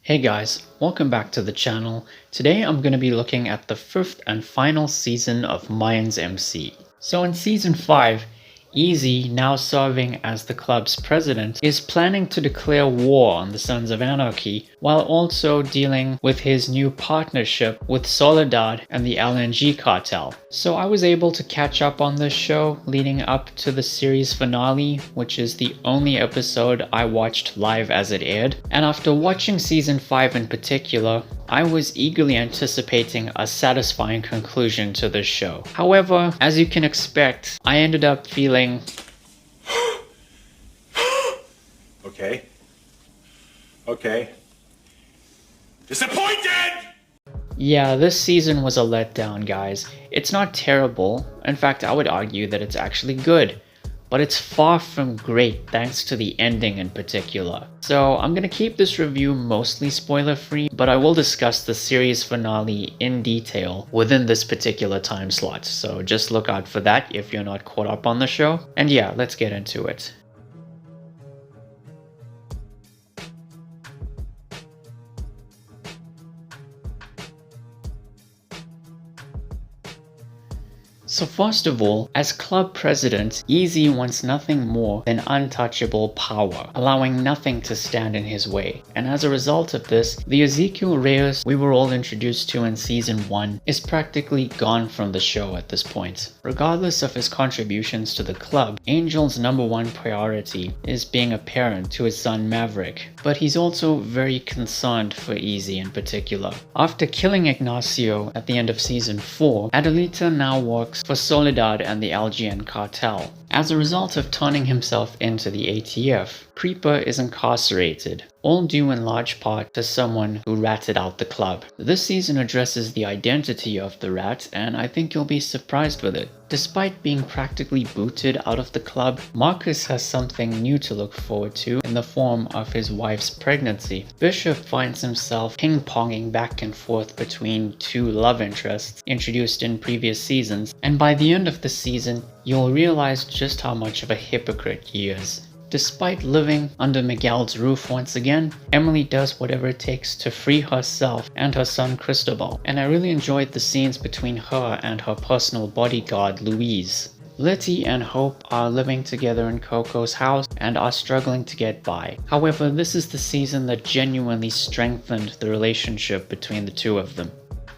Hey guys, welcome back to the channel. Today I'm going to be looking at the 5th and final season of Mayans MC. So in season 5, Easy, now serving as the club's president, is planning to declare war on the Sons of Anarchy while also dealing with his new partnership with Soledad and the LNG cartel. So I was able to catch up on this show leading up to the series finale, which is the only episode I watched live as it aired. And after watching season 5 in particular, I was eagerly anticipating a satisfying conclusion to this show. However, as you can expect, I ended up feeling Okay. Disappointed! Yeah, this season was a letdown, guys. It's not terrible. In fact, I would argue that it's actually good. But it's far from great thanks to the ending in particular. So I'm gonna keep this review mostly spoiler free, but I will discuss the series finale in detail within this particular time slot. So just look out for that if you're not caught up on the show. And yeah, let's get into it. So first of all, as club president, Easy wants nothing more than untouchable power, allowing nothing to stand in his way. And as a result of this, the Ezekiel Reyes we were all introduced to in season 1 is practically gone from the show at this point. Regardless of his contributions to the club, Angel's #1 priority is being a parent to his son Maverick, but he's also very concerned for Easy in particular. After killing Ignacio at the end of season 4, Adelita now works for Soledad and the LGN cartel. As a result of turning himself into the ATF, Creeper is incarcerated, all due in large part to someone who ratted out the club. This season addresses the identity of the rat, and I think you'll be surprised with it. Despite being practically booted out of the club, Marcus has something new to look forward to in the form of his wife's pregnancy. Bishop finds himself ping-ponging back and forth between two love interests introduced in previous seasons, and by the end of the season, you'll realize just how much of a hypocrite he is. Despite living under Miguel's roof once again, Emily does whatever it takes to free herself and her son Cristobal, and I really enjoyed the scenes between her and her personal bodyguard Louise. Letty and Hope are living together in Coco's house and are struggling to get by. However, this is the season that genuinely strengthened the relationship between the two of them.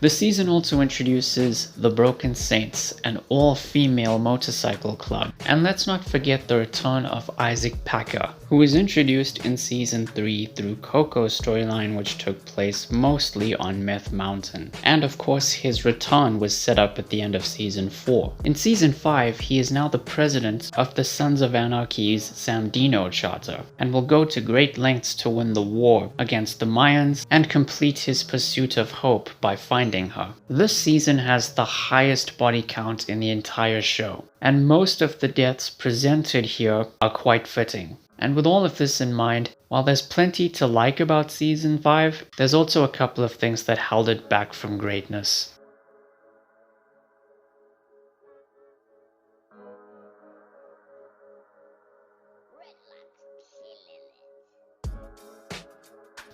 The season also introduces the Broken Saints, an all-female motorcycle club. And let's not forget the return of Isaac Packer, who was introduced in season 3 through Coco's storyline, which took place mostly on Meth Mountain. And of course, his return was set up at the end of season 4. In season 5, he is now the president of the Sons of Anarchy's Sandino charter, and will go to great lengths to win the war against the Mayans and complete his pursuit of Hope by finding her. This season has the highest body count in the entire show, and most of the deaths presented here are quite fitting. And with all of this in mind, while there's plenty to like about season 5, there's also a couple of things that held it back from greatness.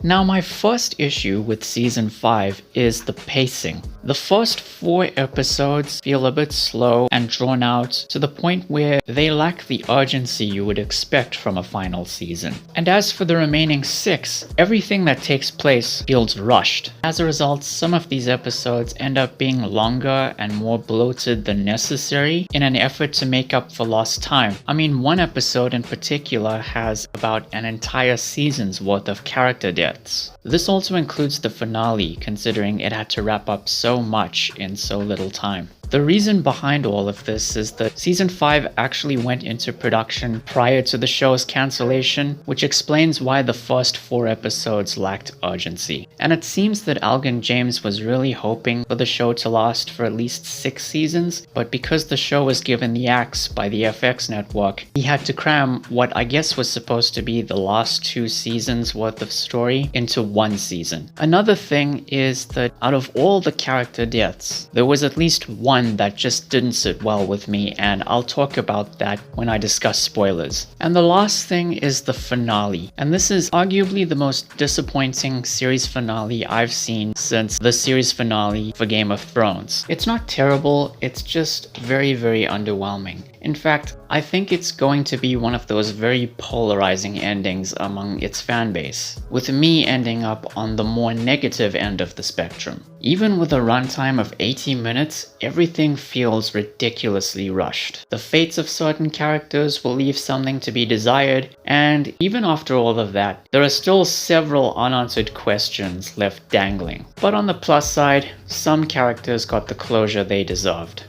Now, my first issue with season 5 is the pacing. The first 4 episodes feel a bit slow and drawn out to the point where they lack the urgency you would expect from a final season. And as for the remaining 6, everything that takes place feels rushed. As a result, some of these episodes end up being longer and more bloated than necessary in an effort to make up for lost time. I mean, one episode in particular has about an entire season's worth of character deaths. This also includes the finale, considering it had to wrap up so much in so little time. The reason behind all of this is that season 5 actually went into production prior to the show's cancellation, which explains why the first 4 episodes lacked urgency. And it seems that Algan James was really hoping for the show to last for at least 6 seasons, but because the show was given the axe by the FX network, he had to cram what I guess was supposed to be the last 2 seasons worth of story into 1 season. Another thing is that out of all the character deaths, there was at least one one that just didn't sit well with me, and I'll talk about that when I discuss spoilers. And the last thing is the finale, and this is arguably the most disappointing series finale I've seen since the series finale for Game of Thrones. It's not terrible, it's just very, very underwhelming. In fact, I think it's going to be one of those very polarizing endings among its fanbase, with me ending up on the more negative end of the spectrum. Even with a runtime of 80 minutes, everything feels ridiculously rushed. The fates of certain characters will leave something to be desired, and even after all of that, there are still several unanswered questions left dangling. But on the plus side, some characters got the closure they deserved.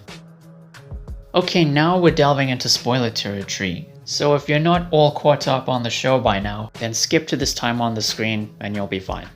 Okay, now we're delving into spoiler territory, so if you're not all caught up on the show by now, then skip to this time on the screen and you'll be fine.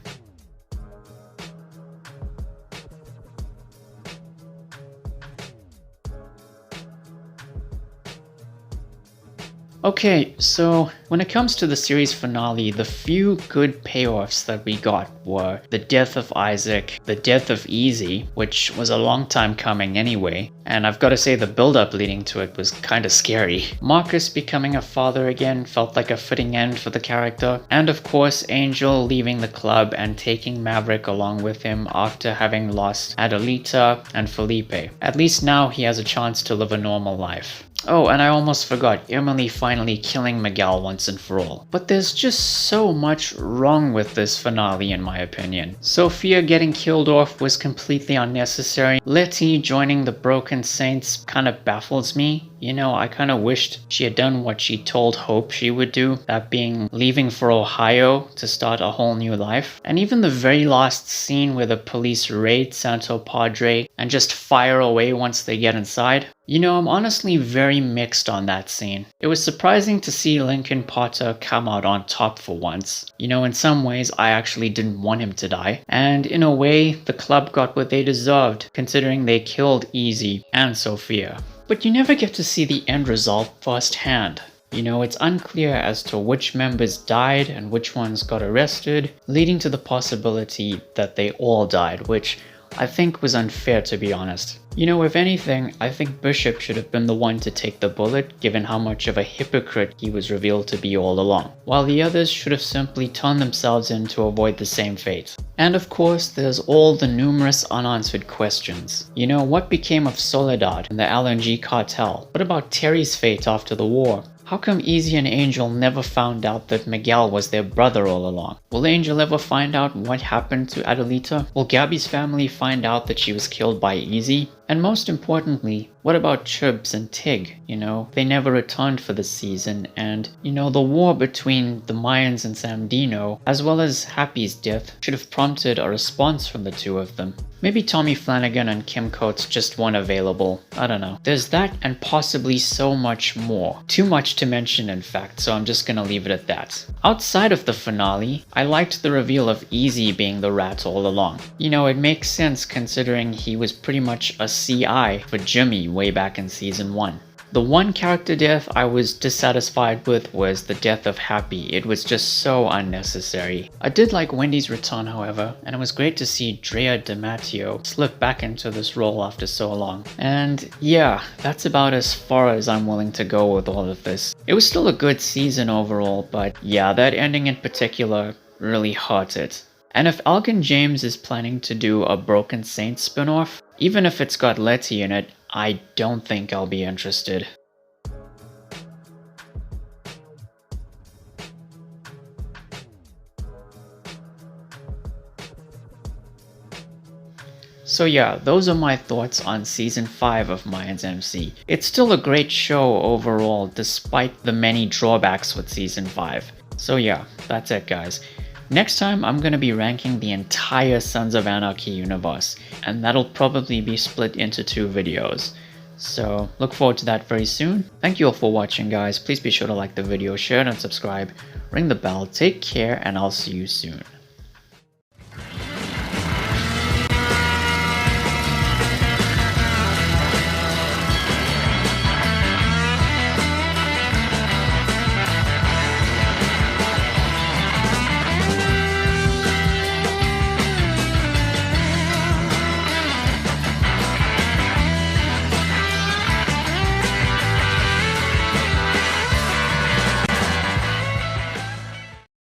Okay, so when it comes to the series finale, the few good payoffs that we got were the death of Isaac, the death of Easy, which was a long time coming anyway, and I've got to say the build-up leading to it was kinda scary. Marcus becoming a father again felt like a fitting end for the character, and of course Angel leaving the club and taking Maverick along with him after having lost Adelita and Felipe. At least now he has a chance to live a normal life. Oh, and I almost forgot, Emily finally killing Miguel once and for all. But there's just so much wrong with this finale in my opinion. Sophia getting killed off was completely unnecessary. Letty joining the Broken Saints kinda baffles me. You know, I kinda wished she had done what she told Hope she would do, that being leaving for Ohio to start a whole new life. And even the very last scene where the police raid Santo Padre and just fire away once they get inside. You know, I'm honestly very mixed on that scene. It was surprising to see Lincoln Potter come out on top for once. You know, in some ways I actually didn't want him to die. And in a way, the club got what they deserved, considering they killed Easy and Sophia. But you never get to see the end result firsthand. You know, it's unclear as to which members died and which ones got arrested, leading to the possibility that they all died, which I think was unfair, to be honest. You know, if anything, I think Bishop should have been the one to take the bullet, given how much of a hypocrite he was revealed to be all along, while the others should have simply turned themselves in to avoid the same fate. And of course, there's all the numerous unanswered questions. You know, what became of Soledad and the LNG cartel? What about Terry's fate after the war? How come Easy and Angel never found out that Miguel was their brother all along? Will Angel ever find out what happened to Adelita? Will Gabby's family find out that she was killed by Easy? And most importantly, what about Chubbs and Tig? You know, they never returned for the season, and you know, the war between the Mayans and Sandino, as well as Happy's death, should have prompted a response from the two of them. Maybe Tommy Flanagan and Kim Coates just weren't available. I don't know. There's that and possibly so much more. Too much to mention in fact, so I'm just gonna leave it at that. Outside of the finale, I liked the reveal of Easy being the rat all along. You know, it makes sense considering he was pretty much a CI for Jimmy way back in season 1. The one character death I was dissatisfied with was the death of Happy. It was just so unnecessary. I did like Wendy's return, however, and it was great to see Drea DiMatteo slip back into this role after so long. And yeah, that's about as far as I'm willing to go with all of this. It was still a good season overall, but yeah, that ending in particular really hurt it. And if Elgin James is planning to do a Broken Saints spin-off, even if it's got Letty in it, I don't think I'll be interested. So yeah, those are my thoughts on Season 5 of Mayans MC. It's still a great show overall, despite the many drawbacks with Season 5. So yeah, that's it guys. Next time, I'm going to be ranking the entire Sons of Anarchy universe, and that'll probably be split into 2 videos. So, look forward to that very soon. Thank you all for watching guys, please be sure to like the video, share it and subscribe, ring the bell, take care, and I'll see you soon.